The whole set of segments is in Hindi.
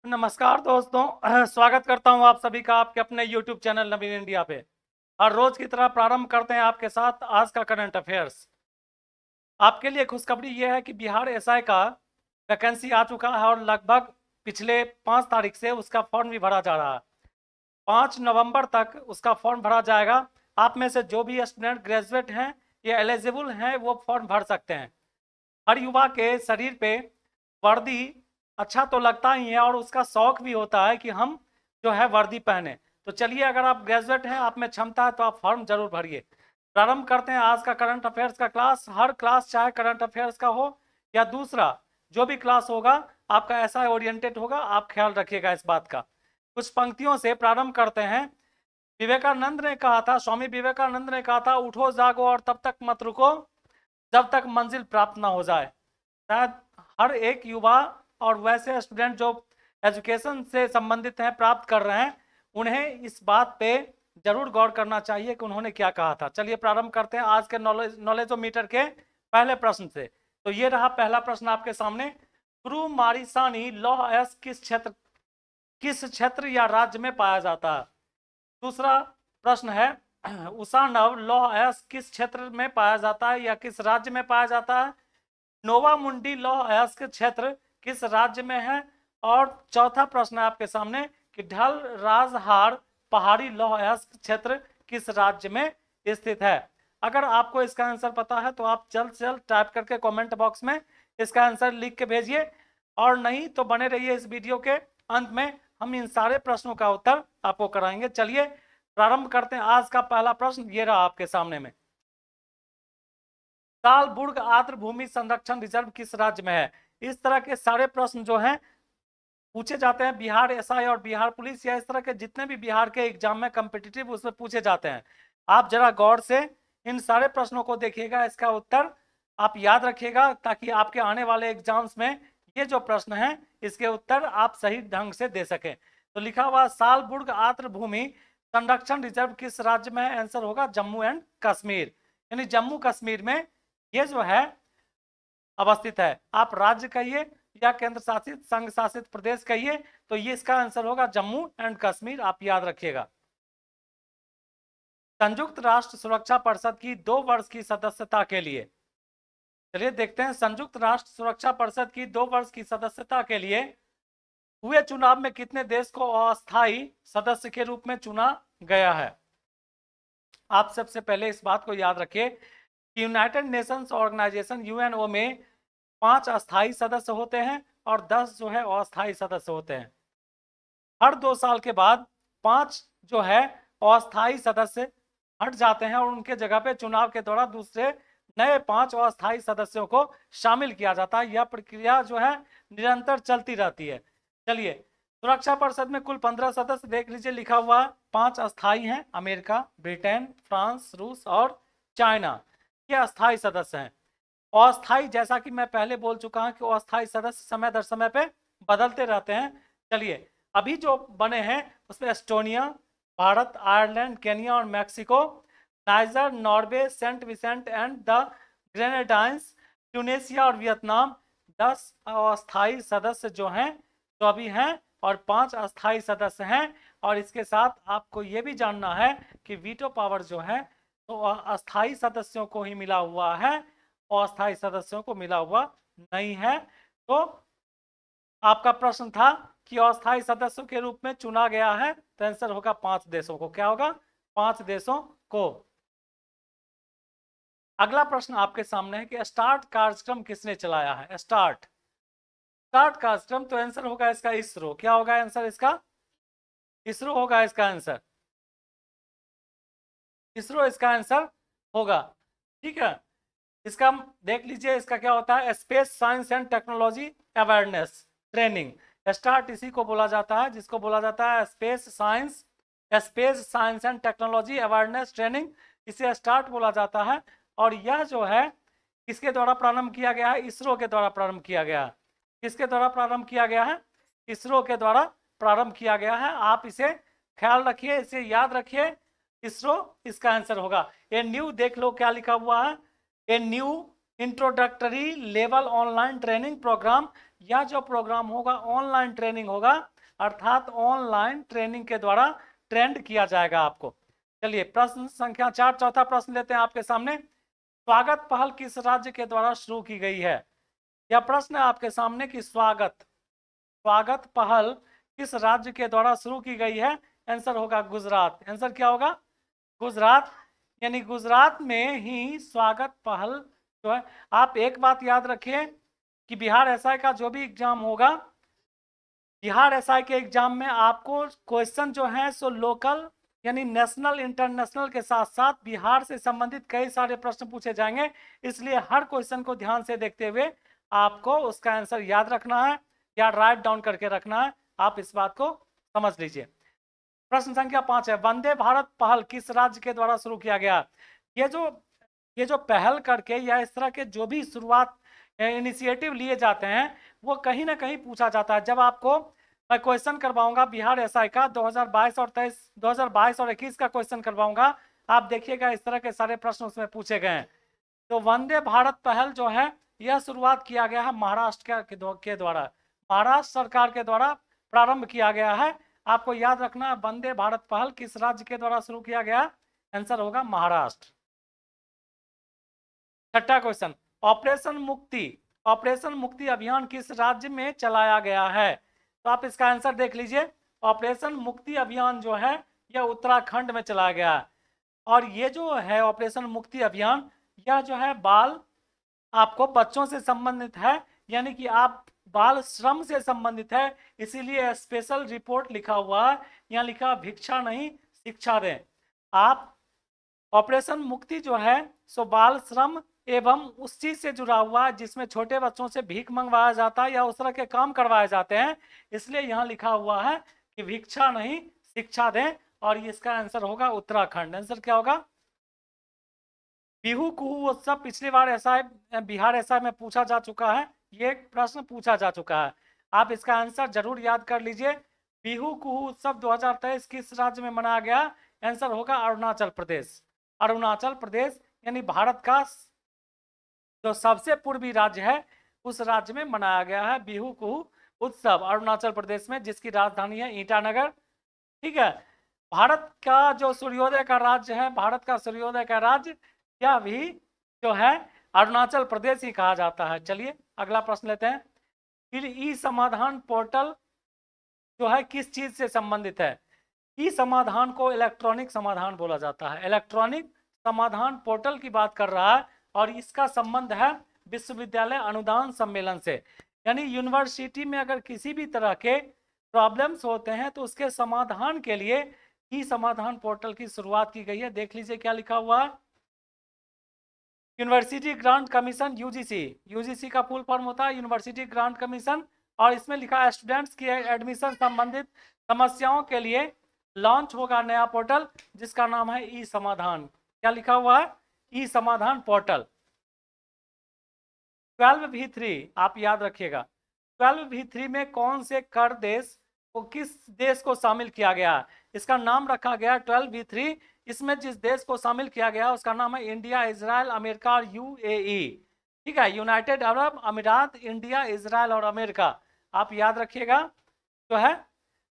नमस्कार दोस्तों, स्वागत करता हूं आप सभी का आपके अपने YouTube चैनल नवीन इंडिया पे। हर रोज की तरह प्रारंभ करते हैं आपके साथ आज का करंट अफेयर्स। आपके लिए खुशखबरी यह है कि बिहार एसआई का वैकेंसी आ चुका है और लगभग पिछले 5 तारीख से उसका फॉर्म भी भरा जा रहा है। 5 नवंबर तक उसका फॉर्म भरा जाएगा। आप में से जो भी स्टूडेंट ग्रेजुएट हैं या एलिजिबल हैं वो फॉर्म भर सकते हैं। हर युवा के शरीर पे वर्दी अच्छा तो लगता ही है और उसका शौक भी होता है कि हम जो है वर्दी पहने। तो चलिए, अगर आप ग्रेजुएट हैं, आप में क्षमता है, तो आप फॉर्म जरूर भरिए। प्रारंभ करते हैं आज का करंट अफेयर्स का क्लास। हर क्लास चाहे करंट अफेयर्स का हो या दूसरा जो भी क्लास होगा आपका ऐसा ओरिएंटेड होगा, आप ख्याल रखिएगा इस बात का। कुछ पंक्तियों से प्रारंभ करते हैं। विवेकानंद ने कहा था, स्वामी विवेकानंद ने कहा था, उठो जागो और तब तक मत रुको जब तक मंजिल प्राप्त ना हो जाए। शायद हर एक युवा और वैसे स्टूडेंट जो एजुकेशन से संबंधित हैं, प्राप्त कर रहे हैं, उन्हें इस बात पे जरूर गौर करना चाहिए कि उन्होंने क्या कहा था। चलिए प्रारंभ करते हैं आज के नॉलेजोमीटर के पहले प्रश्न से। तो ये रहा पहला प्रश्न आपके सामने। कुरुमारिसानी लौह अयस्क किस क्षेत्र या राज्य में पाया जाता है? दूसरा प्रश्न है, उषानव लौह अयस्क किस क्षेत्र में पाया जाता है या किस राज्य में पाया जाता है? नोवा मुंडी लौह अयस्क क्षेत्र किस राज्य में है? और चौथा प्रश्न है आपके सामने कि ढल राजहार पहाड़ी लौह अयस्क क्षेत्र किस राज्य में स्थित है? अगर आपको इसका आंसर पता है तो आप जल्द से जल्द टाइप करके कमेंट बॉक्स में इसका आंसर लिख के भेजिए, और नहीं तो बने रहिए इस वीडियो के अंत में, हम इन सारे प्रश्नों का उत्तर आपको कराएंगे। चलिए प्रारंभ करते हैं आज का पहला प्रश्न। ये रहा आपके सामने में। सालबुर्ग आर्द्र भूमि संरक्षण रिजर्व किस राज्य में है? इस तरह के सारे प्रश्न जो हैं पूछे जाते हैं बिहार एसआई और बिहार पुलिस, या इस तरह के जितने भी बिहार के एग्जाम में कम्पिटिटिव उसमें पूछे जाते हैं। आप जरा गौर से इन सारे प्रश्नों को देखिएगा, इसका उत्तर आप याद रखिएगा, ताकि आपके आने वाले एग्जाम्स में ये जो प्रश्न है इसके उत्तर आप सही ढंग से दे सकें। तो लिखा हुआ सालबुर्ग आर्द्र भूमि संरक्षण रिजर्व किस राज्य में है? आंसर होगा जम्मू एंड कश्मीर, यानी जम्मू कश्मीर में ये जो है अवस्थित है। आप राज्य कहिए या केंद्र शासित संघ शासित प्रदेश कहिए, तो ये इसका आंसर होगा जम्मू एंड कश्मीर, आप याद रखिएगा। संयुक्त राष्ट्र सुरक्षा परिषद की 2 वर्ष की सदस्यता के लिए, चलिए देखते हैं, संयुक्त राष्ट्र सुरक्षा परिषद की 2 वर्ष की सदस्यता के लिए हुए चुनाव में कितने देश को अस्थायी सदस्य के रूप में चुना गया है? आप सबसे पहले इस बात को याद रखिए कि यूनाइटेड नेशंस ऑर्गेनाइजेशन यूएनओ में 5 अस्थायी सदस्य होते हैं और 10 जो है अस्थायी सदस्य होते हैं। हर 2 साल के बाद 5 जो है अस्थायी सदस्य हट जाते हैं और उनके जगह पे चुनाव के दौरान दूसरे नए 5 अस्थायी सदस्यों को शामिल किया जाता है। यह प्रक्रिया जो है निरंतर चलती रहती है। चलिए, सुरक्षा परिषद में कुल 15 सदस्य देख लीजिए, लिखा हुआ 5 अस्थायी हैं, अमेरिका, ब्रिटेन, फ्रांस, रूस और चाइना, ये अस्थायी सदस्य हैं। अस्थायी, जैसा कि मैं पहले बोल चुका हूं कि अस्थायी सदस्य समय दर समय पे बदलते रहते हैं। चलिए, अभी जो बने हैं उसमें एस्टोनिया, भारत, आयरलैंड, केनिया और Mexico, Niger, Norway, Saint Vincent and the Grenadines, Tunisia और वियतनाम। 10 अस्थायी सदस्य जो हैं तो अभी हैं और 5 अस्थायी सदस्य हैं। और इसके साथ आपको ये भी जानना है कि वीटो पावर जो है तो अस्थायी सदस्यों को ही मिला हुआ है, अस्थायी सदस्यों को मिला हुआ नहीं है। तो आपका प्रश्न था कि अस्थायी सदस्यों के रूप में चुना गया है, तो आंसर होगा 5 देशों को। क्या होगा? 5 देशों को। अगला प्रश्न आपके सामने है कि स्टार्ट कार्यक्रम किसने चलाया है? स्टार्ट कार्यक्रम, तो आंसर होगा इसका इसरो। क्या होगा आंसर इसका? इसरो होगा इसका आंसर। इसरो इसका आंसर होगा। ठीक है, इसका देख लीजिए, इसका क्या होता है? Space science and technology awareness training. Start इसी को बोला जाता है जिसको बोला जाता है space science and technology awareness training, इसे स्टार्ट बोला जाता है। और यह जो है किसके द्वारा प्रारंभ किया गया है? इसरो के द्वारा प्रारंभ किया गया है। किसके द्वारा प्रारंभ किया गया है? इसरो के द्वारा प्रारंभ किया गया है। आप इसे ख्याल रखिए, इसे याद रखिए, इसरो इसका आंसर होगा। ये न्यू देख लो क्या लिखा हुआ है, a new introductory level online training programme. यह जो प्रोग्राम होगा ऑनलाइन ट्रेनिंग होगा, अर्थात ऑनलाइन ट्रेनिंग के द्वारा ट्रेंड किया जाएगा आपको। चलिए प्रश्न संख्या 4, चौथा प्रश्न लेते हैं आपके सामने। स्वागत पहल किस राज्य के द्वारा शुरू की गई है? यह प्रश्न है आपके सामने कि स्वागत पहल किस राज्य के द्वारा शुरू की गई है? आंसर होगा गुजरात। आंसर क्या होगा? गुजरात। यानी गुजरात में ही स्वागत पहल जो है। आप एक बात याद रखिए कि बिहार एसआई का जो भी एग्जाम होगा, बिहार एसआई के एग्जाम में आपको क्वेश्चन जो है सो लोकल यानी नेशनल इंटरनेशनल के साथ साथ बिहार से संबंधित कई सारे प्रश्न पूछे जाएंगे। इसलिए हर क्वेश्चन को ध्यान से देखते हुए आपको उसका आंसर याद रखना है या राइट डाउन करके रखना है। आप इस बात को समझ लीजिए। प्रश्न संख्या 5 है, वंदे भारत पहल किस राज्य के द्वारा शुरू किया गया? ये जो पहल करके या इस तरह के जो भी शुरुआत इनिशिएटिव लिए जाते हैं वो कहीं ना कहीं पूछा जाता है। जब आपको मैं क्वेश्चन करवाऊंगा बिहार एसआई का 2022 और 21 का क्वेश्चन करवाऊंगा, आप देखिएगा इस तरह के सारे प्रश्न उसमें पूछे गए हैं। तो वंदे भारत पहल जो है यह शुरुआत किया गया है महाराष्ट्र के द्वारा, महाराष्ट्र सरकार के द्वारा प्रारंभ किया गया है। आपको याद रखना है वंदे भारत पहल किस राज्य के द्वारा शुरू किया गया? आंसर होगा महाराष्ट्र। छठा क्वेश्चन, ऑपरेशन मुक्ति अभियान किस राज्य में चलाया गया है? तो आप इसका आंसर देख लीजिए। ऑपरेशन मुक्ति अभियान जो है यह उत्तराखंड में चलाया गया है। और ये जो है ऑपरेशन मुक्ति अभियान, यह जो है आपको बच्चों से संबंधित है, यानी कि आप बाल श्रम से संबंधित है, इसीलिए स्पेशल रिपोर्ट लिखा हुआ है। यहाँ लिखा भिक्षा नहीं शिक्षा दें। आप ऑपरेशन मुक्ति जो है सो बाल श्रम एवं उस चीज से जुड़ा हुआ है जिसमें छोटे बच्चों से भीख मंगवाया जाता है या उस तरह के काम करवाए जाते हैं, इसलिए यहाँ लिखा हुआ है कि भिक्षा नहीं शिक्षा दें। और इसका आंसर होगा उत्तराखंड। आंसर क्या होगा? बिहू कुहू उत्सव पिछली बार ऐसा है बिहार ऐसा में पूछा जा चुका है, ये प्रश्न पूछा जा चुका है। आप इसका आंसर जरूर याद कर लीजिए। बिहू कुहू उत्सव 2023 किस राज्य में मनाया गया? आंसर होगा अरुणाचल प्रदेश। अरुणाचल प्रदेश यानी भारत का जो सबसे पूर्वी राज्य है उस राज्य में मनाया गया है बिहू कुहू उत्सव, अरुणाचल प्रदेश में, जिसकी राजधानी है ईटानगर। ठीक है। भारत का जो सूर्योदय का राज्य है, भारत का सूर्योदय का राज्य यह भी जो है अरुणाचल प्रदेश ही कहा जाता है। चलिए अगला प्रश्न लेते हैं। फिर ई समाधान पोर्टल जो है किस चीज से संबंधित है? ई समाधान को इलेक्ट्रॉनिक समाधान बोला जाता है। इलेक्ट्रॉनिक समाधान पोर्टल की बात कर रहा है और इसका संबंध है विश्वविद्यालय अनुदान सम्मेलन से। यानी यूनिवर्सिटी में अगर किसी भी तरह के प्रॉब्लम्स होते हैं तो उसके समाधान के लिए ई समाधान पोर्टल की शुरुआत की गई है। देख लीजिए क्या लिखा हुआ है। यूनिवर्सिटी ग्रांट कमीशन यूजीसी का फुल फॉर्म होता है यूनिवर्सिटी ग्रांट कमीशन। और इसमें लिखा है स्टूडेंट्स की एडमिशन संबंधित समस्याओं के लिए लॉन्च होगा नया पोर्टल जिसका नाम है ई समाधान। क्या लिखा हुआ है? ई समाधान पोर्टल। 12V3 आप याद रखिएगा। 12V3 में कौन से कर देश को किस देश को शामिल किया गया? इसका नाम रखा गया 12V3। इसमें जिस देश को शामिल किया गया उसका नाम है इंडिया, इजराइल, अमेरिका और यूएई। ठीक है, यूनाइटेड अरब अमीरात, इंडिया, इजराइल और अमेरिका। आप याद रखिएगा तो है।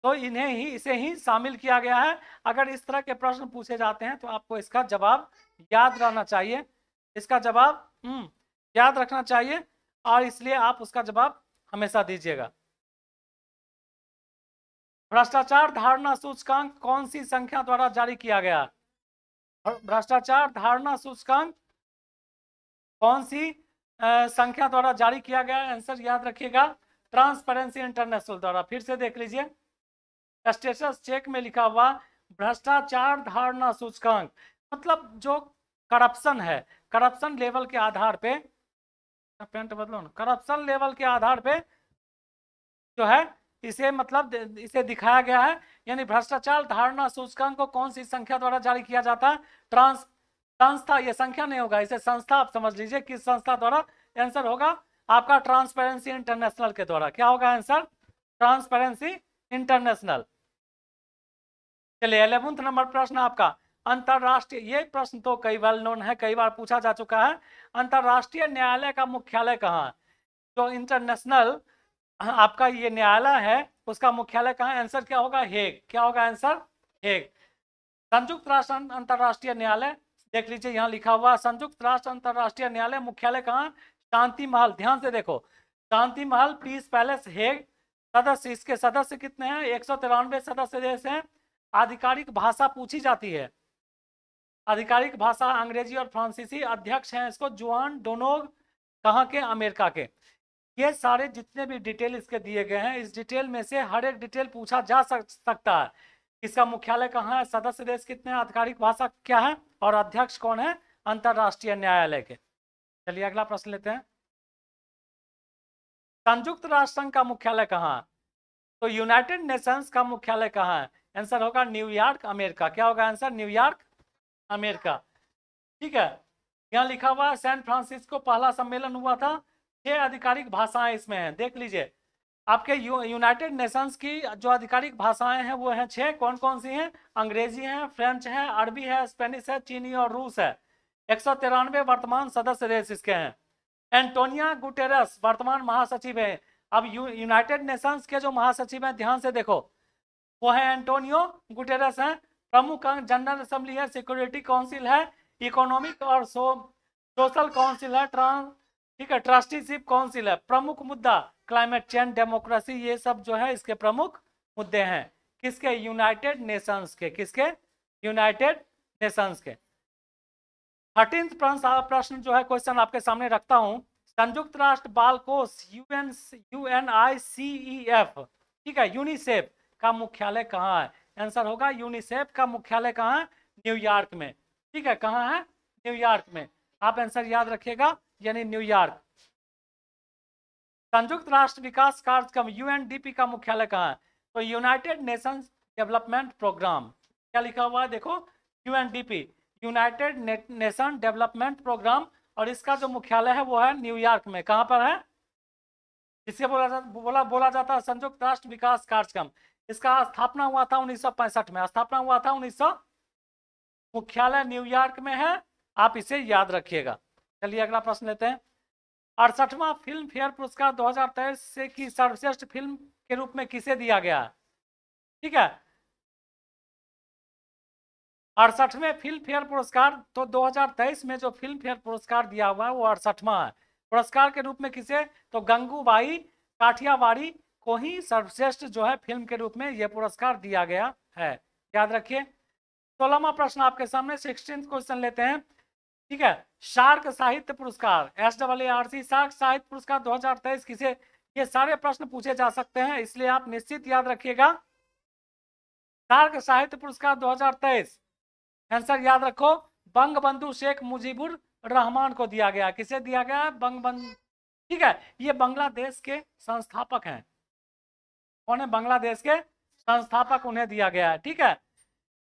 तो इसे ही शामिल किया गया है। अगर इस तरह के प्रश्न पूछे जाते हैं तो आपको इसका जवाब याद रहना चाहिए। इसका जवाब याद रखना चाहिए और इसलिए आप उसका जवाब हमेशा दीजिएगा। भ्रष्टाचार धारणा सूचकांक कौन सी संख्या द्वारा जारी किया गया? भ्रष्टाचार धारणा सूचकांक कौन सी संख्या द्वारा जारी किया गया? आंसर याद रखिएगा, ट्रांसपेरेंसी इंटरनेशनल द्वारा। फिर से देख लीजिए, स्टेटस चेक में लिखा हुआ भ्रष्टाचार धारणा सूचकांक, मतलब जो करप्शन है, करप्शन लेवल के आधार पे, पेंट बदलो ना, करप्शन लेवल के आधार पे जो है इसे मतलब इसे दिखाया गया है। यानी भ्रष्टाचार धारणा सूचकांक को कौन सी संख्या द्वारा जारी किया जाता है? संस्था, ये संख्या नहीं होगा, इसे संस्था आप समझ लीजिए, किस संस्था द्वारा? आंसर होगा आपका ट्रांसपेरेंसी इंटरनेशनल के द्वारा। क्या होगा आंसर? Transparency international. चलिए 11वां नंबर प्रश्न आपका, अंतरराष्ट्रीय, ये प्रश्न तो कई वेल नोन है, कई बार पूछा जा चुका है। अंतरराष्ट्रीय न्यायालय का मुख्यालय कहाँ है? जो इंटरनेशनल आपका ये न्यायालय है उसका मुख्यालय कहाँ है? आंसर क्या होगा? हेग। क्या होगा आंसर? हेग। संयुक्त राष्ट्र अंतर्राष्ट्रीय न्यायालय, देख लीजिए यहाँ लिखा हुआ संयुक्त राष्ट्र अंतर्राष्ट्रीय न्यायालय मुख्यालय कहाँ? शांति महल। ध्यान से देखो, शांति महल, पीस पैलेस, हेग। सदस्य, इसके सदस्य कितने हैं? 193 सदस्य देश हैं। आधिकारिक भाषा पूछी जाती है, आधिकारिक भाषा अंग्रेजी और फ्रांसीसी। अध्यक्ष हैं इसको जुआन डोनोग, कहाँ के? अमेरिका के। ये सारे जितने भी डिटेल इसके दिए गए हैं, इस डिटेल में से हर एक डिटेल पूछा जा सकता है। इसका मुख्यालय कहाँ है? सदस्य देश कितने हैं? आधिकारिक भाषा क्या है? और अध्यक्ष कौन है अंतरराष्ट्रीय न्यायालय के? चलिए अगला प्रश्न लेते हैं। संयुक्त राष्ट्र संघ का मुख्यालय कहाँ है? तो यूनाइटेड नेशंस का मुख्यालय कहाँ है? आंसर होगा न्यूयॉर्क, अमेरिका। क्या होगा आंसर? New York, America. ठीक है, यहाँ लिखा हुआ है सैन फ्रांसिस्को पहला सम्मेलन हुआ था। 6 आधिकारिक भाषाएं इसमें हैं, देख लीजिए। आपके यूनाइटेड नेशंस की जो आधिकारिक भाषाएं हैं वो हैं 6। कौन कौन सी हैं? अंग्रेजी है, फ्रेंच है, अरबी है, स्पेनिश है, चीनी और रूस है। 193 वर्तमान सदस्य देश इसके हैं। एंटोनिया गुटेरस वर्तमान महासचिव है। अब यूनाइटेड नेशंस के जो महासचिव हैं ध्यान से देखो, वो है एंटोनियो गुटेरस हैं। प्रमुख अंग जनरल असेंबली है, सिक्योरिटी काउंसिल है, इकोनॉमिक और सोशल काउंसिल है, ठीक है, ट्रस्टीशिप काउंसिल है। प्रमुख मुद्दा क्लाइमेट चेंज, डेमोक्रेसी, ये सब जो है इसके प्रमुख मुद्दे हैं। किसके? यूनाइटेड नेशंस के। किसके? यूनाइटेड नेशंस के। 13th प्रश्न जो है क्वेश्चन आपके सामने रखता हूं। संयुक्त राष्ट्र बाल कोष UNICEF, ठीक है, यूनिसेफ का मुख्यालय कहाँ है? आंसर होगा यूनिसेफ का मुख्यालय कहाँ है? न्यूयॉर्क में। ठीक है, कहाँ है? न्यूयॉर्क में। आप आंसर याद रखिएगा, यानी न्यूयॉर्क। संयुक्त राष्ट्र विकास कार्यक्रम UNDP का मुख्यालय कहाँ है? तो यूनाइटेड नेशंस डेवलपमेंट प्रोग्राम। क्या लिखा हुआ है देखो, UNDP, United Nation development programme. और इसका जो मुख्यालय है वो है न्यूयॉर्क में। कहाँ पर है? इसे बोला जाता है संयुक्त राष्ट्र विकास कार्यक्रम। इसका स्थापना हुआ था 1965 में। स्थापना हुआ था 1900, मुख्यालय न्यूयॉर्क में है। आप इसे याद रखिएगा। चलिए अगला प्रश्न लेते हैं। 68वां फिल्म फेयर पुरस्कार 2023 से की सर्वश्रेष्ठ फिल्म के रूप में किसे दिया गया? ठीक है, 68वें फिल्म फेयर पुरस्कार, तो 2023 में जो फिल्म फेयर पुरस्कार दिया हुआ है वो 68वां है। पुरस्कार के रूप में किसे? तो गंगूबाई काठियावाड़ी को ही सर्वश्रेष्ठ जो है फिल्म के रूप में यह पुरस्कार दिया गया है। याद रखिए। 16वां प्रश्न आपके सामने, 16th क्वेश्चन लेते हैं। ठीक है, शार्क साहित्य पुरस्कार, SAARC शार्क साहित्य पुरस्कार 2023 किसे? ये सारे प्रश्न पूछे जा सकते हैं, इसलिए आप निश्चित याद रखिएगा। शार्क साहित्य पुरस्कार 2023, आंसर याद रखो, बंगबंधु शेख मुजीबुर रहमान को दिया गया। किसे दिया गया? बंगबंधु। ठीक है, ये बांग्लादेश के संस्थापक हैं। कौन है? बांग्लादेश के संस्थापक, उन्हें दिया गया है। ठीक है,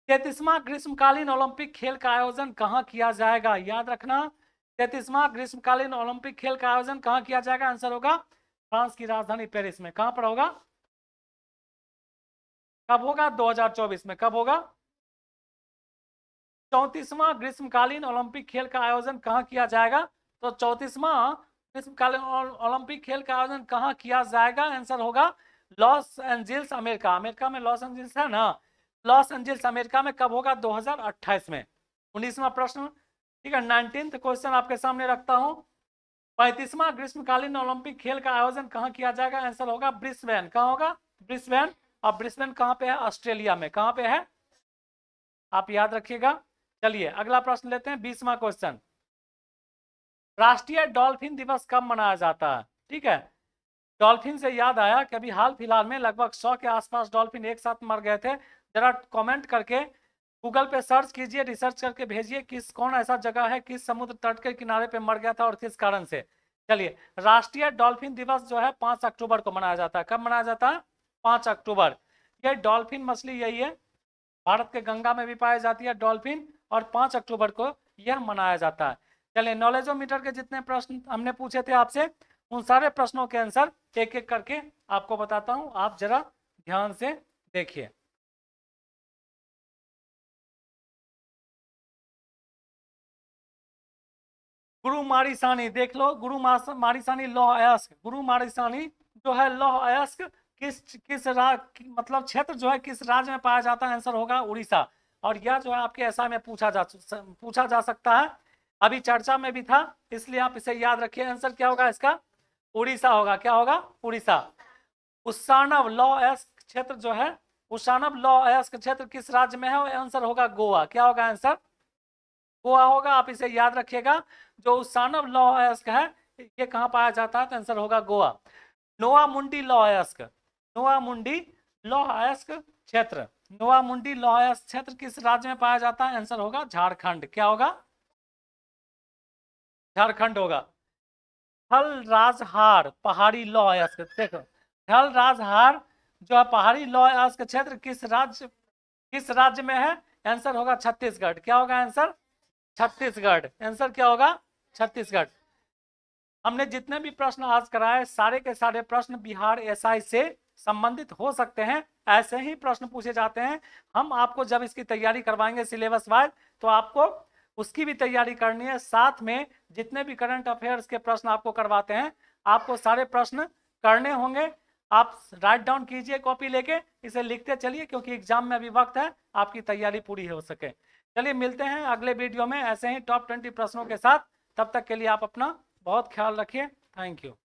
33वां ग्रीष्मकालीन ओलंपिक खेल का आयोजन कहाँ किया जाएगा? याद रखना, 33वां ग्रीष्मकालीन ओलंपिक खेल का आयोजन कहाँ किया जाएगा? आंसर होगा फ्रांस की राजधानी पेरिस में। कहाँ पर होगा? कब होगा? 2024 में। कब होगा? 34वां ग्रीष्मकालीन ओलंपिक खेल का आयोजन कहाँ किया जाएगा? तो 34वां ग्रीष्मकालीन ओलंपिक खेल का आयोजन कहाँ किया जाएगा? आंसर होगा लॉस एंजल्स, अमेरिका। अमेरिका में लॉस एंजल्स है ना, लॉस एंजल्स अमेरिका में। कब होगा? 2028 में। 19वां प्रश्न, ठीक है, 19th क्वेश्चन आपके सामने रखता हूं। 35वां ग्रीष्मकालीन ओलंपिक खेल का आयोजन कहाँ किया जाएगा? आंसर होगा ब्रिस्बेन। कहाँ होगा? ब्रिस्बेन। और ब्रिस्बेन कहाँ पे है? ऑस्ट्रेलिया में। कहाँ पे है? आप याद रखिएगा। चलिए अगला प्रश्न लेते हैं, 20वां क्वेश्चन। राष्ट्रीय डॉल्फिन दिवस कब मनाया जाता है? ठीक है, डॉल्फिन से याद आया कि अभी हाल फिलहाल में लगभग 100 के आसपास डॉल्फिन एक साथ मर गए थे। जरा कमेंट करके गूगल पे सर्च कीजिए, रिसर्च करके भेजिए किस कौन ऐसा जगह है, किस समुद्र तट के किनारे पे मर गया था और किस कारण से। चलिए, राष्ट्रीय डॉल्फिन दिवस जो है 5 अक्टूबर को मनाया जाता है। कब मनाया जाता है? 5 अक्टूबर। ये डॉल्फिन मछली यही है, भारत के गंगा में भी पाई जाती है डॉल्फिन, और 5 अक्टूबर को यह मनाया जाता है। चलिए, नॉलेजोमीटर के जितने प्रश्न हमने पूछे थे आपसे, उन सारे प्रश्नों के आंसर एक एक करके आपको बताता हूं, आप जरा ध्यान से देखिए। गुरु मारिसानी देख लो, गुरु मारिसानी लौह अयस्क, गुरु मारिसानी जो है लौह अयस्क मतलब क्षेत्र जो है किस राज्य में पाया जाता है, आंसर होगा उड़ीसा। और यह जो है आपके एसआई में पूछा जा सकता है, अभी चर्चा में भी था, इसलिए आप इसे याद रखिए। आंसर क्या होगा इसका, उड़ीसा होगा। क्या होगा, उड़ीसा। उसानव लौह अयस्क क्षेत्र जो है, उसानव लौह अयस्क क्षेत्र किस राज्य में है, आंसर होगा गोवा। क्या होगा आंसर, गोवा होगा। आप इसे याद रखिएगा, जो उसानव लौह अयस्क है ये कहाँ पाया जाता है, तो आंसर होगा गोवा। नोआ मुंडी लौह अयस्क, नोआ मुंडी लौह अयस्क क्षेत्र, नोआ मुंडी लौह अयस्क क्षेत्र किस राज्य में पाया जाता है, आंसर होगा झारखंड। क्या होगा, झारखंड होगा। थल राजहार पहाड़ी लौह अयस्क, देखो थल राजहार जो है पहाड़ी लौह अयस्क क्षेत्र किस राज्य में है, आंसर होगा छत्तीसगढ़। क्या होगा आंसर, छत्तीसगढ़। आंसर क्या होगा, छत्तीसगढ़। हमने जितने भी प्रश्न आज कराए सारे के सारे प्रश्न बिहार एसआई से संबंधित हो सकते हैं, ऐसे ही प्रश्न पूछे जाते हैं। हम आपको जब इसकी तैयारी करवाएंगे सिलेबस वाइज, तो आपको उसकी भी तैयारी करनी है। साथ में जितने भी करंट अफेयर्स के प्रश्न आपको करवाते हैं, आपको सारे प्रश्न करने होंगे। आप राइट डाउन कीजिए कॉपी लेके, इसे लिखते चलिए, क्योंकि एग्जाम में अभी वक्त है, आपकी तैयारी पूरी हो सके। चलिए मिलते हैं अगले वीडियो में ऐसे ही टॉप 20 प्रश्नों के साथ। तब तक के लिए आप अपना बहुत ख्याल रखिए। Thank you.